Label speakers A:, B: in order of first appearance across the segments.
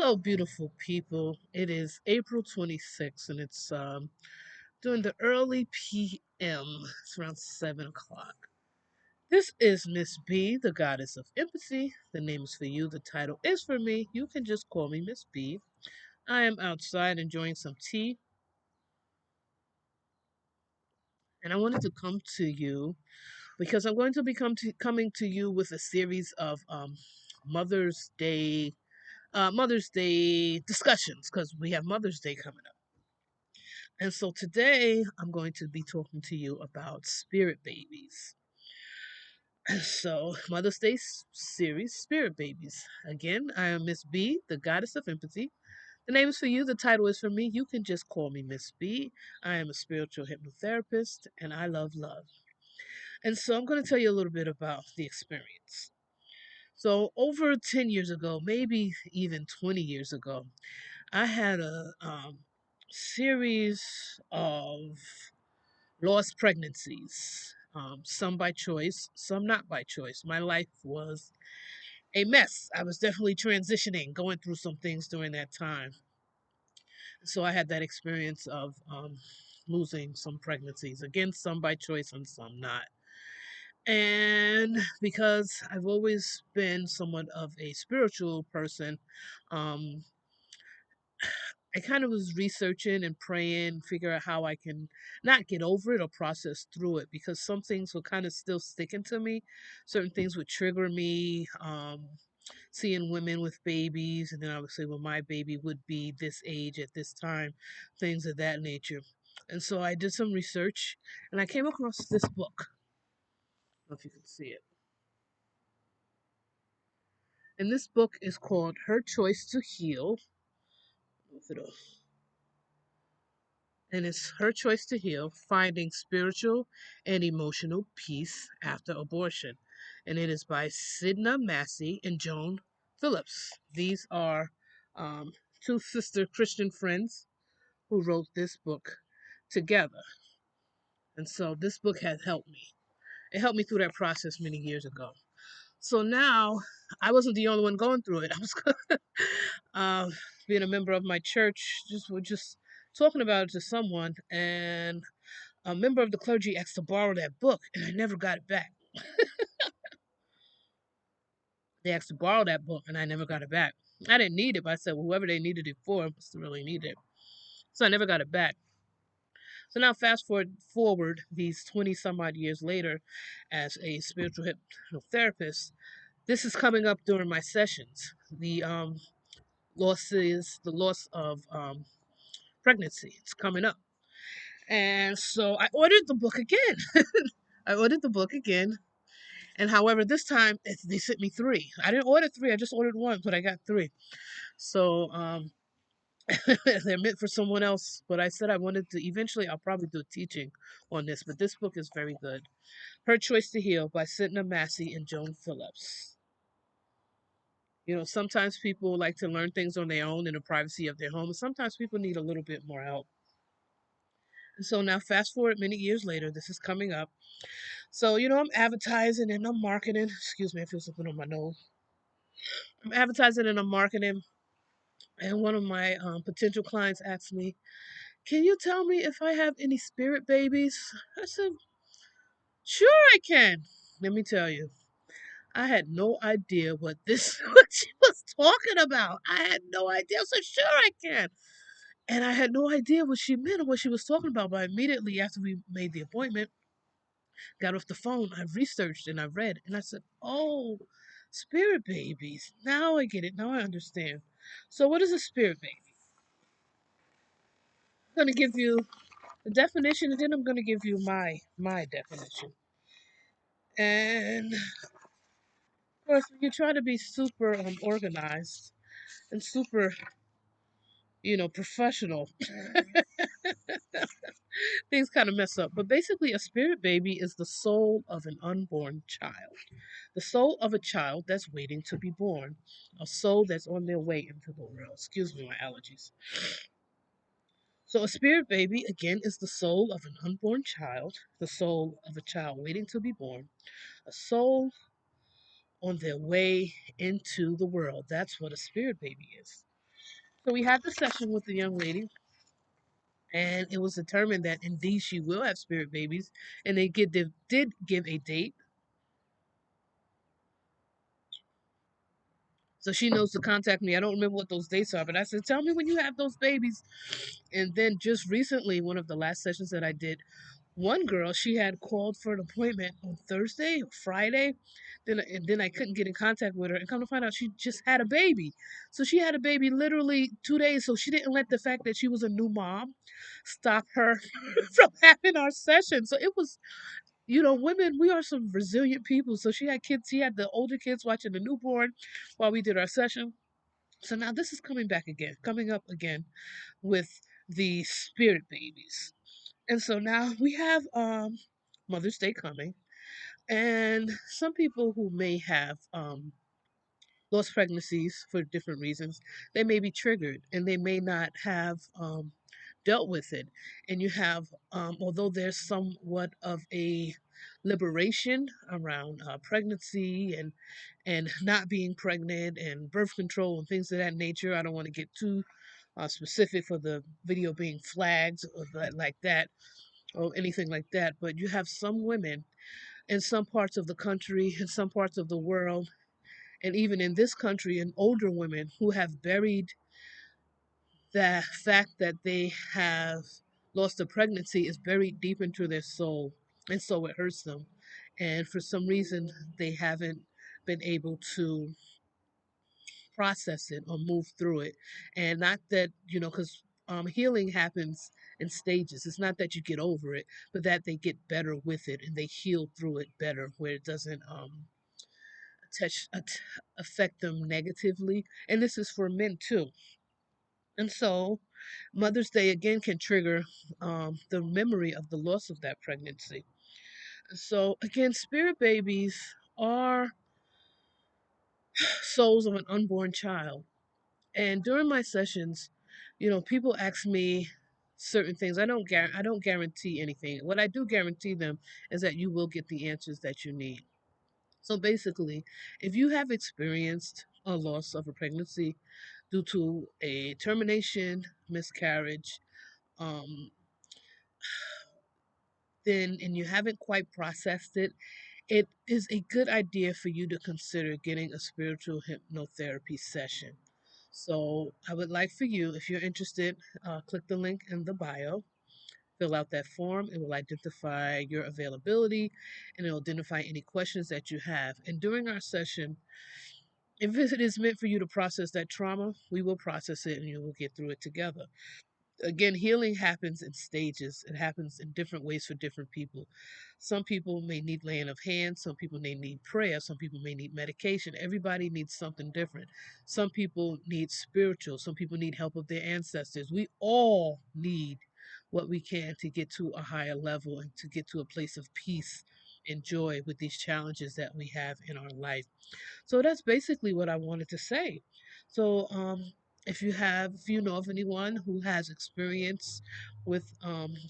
A: Hello, beautiful people. It is April 26th, and it's during the early PM. It's around 7 o'clock. This is Miss B, the goddess of empathy. The name is for you, the title is for me. You can just call me Miss B. I am outside enjoying some tea, and I wanted to come to you because I'm going to be coming to you with a series of Mother's Day Mother's Day discussions because we have Mother's Day coming up. And so today I'm going to be talking to you about spirit babies. So, Mother's Day series, Spirit Babies. Again, I am Miss B, the goddess of empathy. The name is for you, the title is for me. You can just call me Miss B. I am a spiritual hypnotherapist and I love love. And so I'm going to tell you a little bit about the experience. So, over 10 years ago, maybe even 20 years ago, I had a series of lost pregnancies, some by choice, some not by choice. My life was a mess. I was definitely transitioning, going through some things during that time. So I had that experience of losing some pregnancies. Again, some by choice and some not. And because I've always been somewhat of a spiritual person, um, I kind of was researching and praying, figure out how I can not get over it or process through it because some things were kind of still sticking to me. Certain things would trigger me. Seeing women with babies, and then I would say, well, my baby would be this age at this time, things of that nature. And so I did some research and I came across this book. I don't know if you can see it. And this book is called Her Choice to Heal. If it'll and it's Her Choice to Heal, Finding Spiritual and Emotional Peace After Abortion. And it is by Sidna Massey and Joan Phillips. These are um, two sister Christian friends who wrote this book together. And so this book has helped me. It helped me through that process many years ago. So now I wasn't the only one going through it. I was uh, being a member of my church, just talking about it to someone, and a member of the clergy asked to borrow that book, and I never got it back. They asked to borrow that book, and I never got it back. I didn't need it, but I said, well, whoever they needed it for must really need it. So I never got it back. So now, fast forward these 20 some odd years later, as a spiritual hypnotherapist, this is coming up during my sessions. The loss of pregnancy. It's coming up. And so I ordered the book again. I ordered the book again. And however, this time they sent me three. I didn't order three. I just ordered one, but I got three. So they're meant for someone else. But I said I wanted to. Eventually, I'll probably do teaching on this. But this book is very good. Her Choice to Heal by Sidna Massey and Joan Phillips. You know, sometimes people like to learn things on their own in the privacy of their home, and sometimes people need a little bit more help. And so now, fast forward many years later, this is coming up. So, I'm advertising and I'm marketing. Excuse me, I feel something on my nose. I'm advertising and I'm marketing. And one of my potential clients asked me, can you tell me if I have any spirit babies? I said, sure I can. Let me tell you, I had no idea what she was talking about. I had no idea. I said, sure I can. And I had no idea what she meant or what she was talking about. But immediately after we made the appointment, got off the phone, I researched and I read and I said, oh, spirit babies. Now I get it. Now I understand. So what is a spirit baby? I'm going to give you the definition and then I'm going to give you my definition. And of course, when you try to be super organized and super, professional, things kind of mess up. But basically, a spirit baby is the soul of an unborn child. The soul of a child that's waiting to be born. A soul that's on their way into the world. Excuse me, my allergies. So, a spirit baby, again, is the soul of an unborn child, the soul of a child waiting to be born, a soul on their way into the world. That's what a spirit baby is. So we had the session with the young lady, and it was determined that indeed she will have spirit babies, and they did give a date, so she knows to contact me. I don't remember what those dates are, but I said, "Tell me when you have those babies." And then just recently, one of the last sessions that I did, one girl, she had called for an appointment on Thursday or Friday. Then I couldn't get in contact with her, and come to find out she just had a baby. So she had a baby literally 2 days. So she didn't let the fact that she was a new mom stop her from having our session. So it was, women, we are some resilient people. So she had kids. She had the older kids watching the newborn while we did our session. So now this is coming back again, coming up again with the spirit babies. And so now we have Mother's Day coming, and some people who may have lost pregnancies for different reasons, they may be triggered and they may not have dealt with it. And you have, although there's somewhat of a liberation around pregnancy and not being pregnant and birth control and things of that nature. I don't want to get too specific for the video being flagged or like that or anything like that. But you have some women in some parts of the country, in some parts of the world, and even in this country, and older women who have buried the fact that they have lost a pregnancy is buried deep into their soul, and so it hurts them. And for some reason, they haven't been able to process it or move through it. And not that, because healing happens in stages. It's not that you get over it, but that they get better with it and they heal through it better, where it doesn't touch, affect them negatively. And this is for men too. And so, Mother's Day again can trigger the memory of the loss of that pregnancy. So, again, spirit babies are souls of an unborn child. And during my sessions, people ask me certain things. I don't guarantee anything. What I do guarantee them is that you will get the answers that you need. So basically, if you have experienced a loss of a pregnancy due to a termination, miscarriage, um, then and you haven't quite processed it, it is a good idea for you to consider getting a spiritual hypnotherapy session. So I would like for you, if you're interested, click the link in the bio, fill out that form. It will identify your availability and it will identify any questions that you have. And during our session, if it is meant for you to process that trauma, we will process it and you will get through it together. Again, healing happens in stages. It happens in different ways for different people. Some people may need laying of hands, some people may need prayer, some people may need medication. Everybody needs something different. Some people need spiritual, some people need help of their ancestors. We all need what we can to get to a higher level and to get to a place of peace and joy with these challenges that we have in our life. So that's basically what I wanted to say. So if you know of anyone who has experience with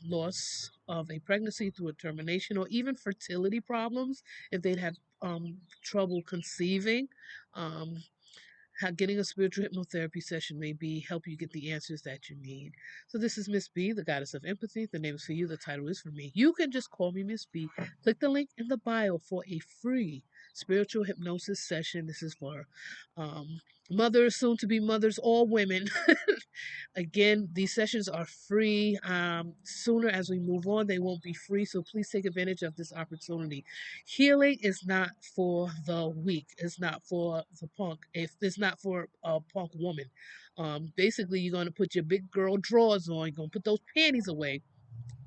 A: loss of a pregnancy through a termination or even fertility problems, if they'd have trouble conceiving, um, getting a spiritual hypnotherapy session may be help you get the answers that you need. So this is Miss B, the goddess of empathy. The name is for you. The title is for me. You can just call me Miss B. Click the link in the bio for a free spiritual hypnosis session. This is for um, mothers, soon to be mothers, all women. Again, these sessions are free. Sooner as we move on, they won't be free. So please take advantage of this opportunity. Healing is not for the weak. It's not for the punk. If it's not for a punk woman. Basically, you're going to put your big girl drawers on. You're going to put those panties away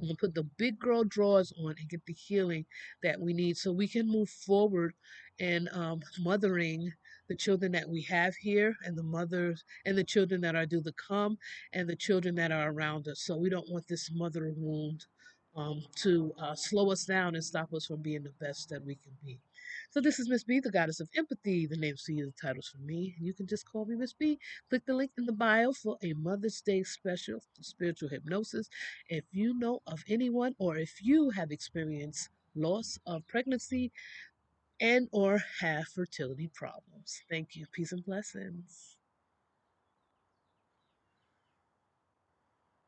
A: and put the big girl drawers on and get the healing that we need so we can move forward and mothering the children that we have here and the mothers and the children that are due to come and the children that are around us. So we don't want this mother wound to slow us down and stop us from being the best that we can be. So this is Miss B, the goddess of empathy. The names for you, the titles for me. You can just call me Miss B. Click the link in the bio for a Mother's Day special, spiritual hypnosis. If you know of anyone or if you have experienced loss of pregnancy and or have fertility problems. Thank you. Peace and blessings.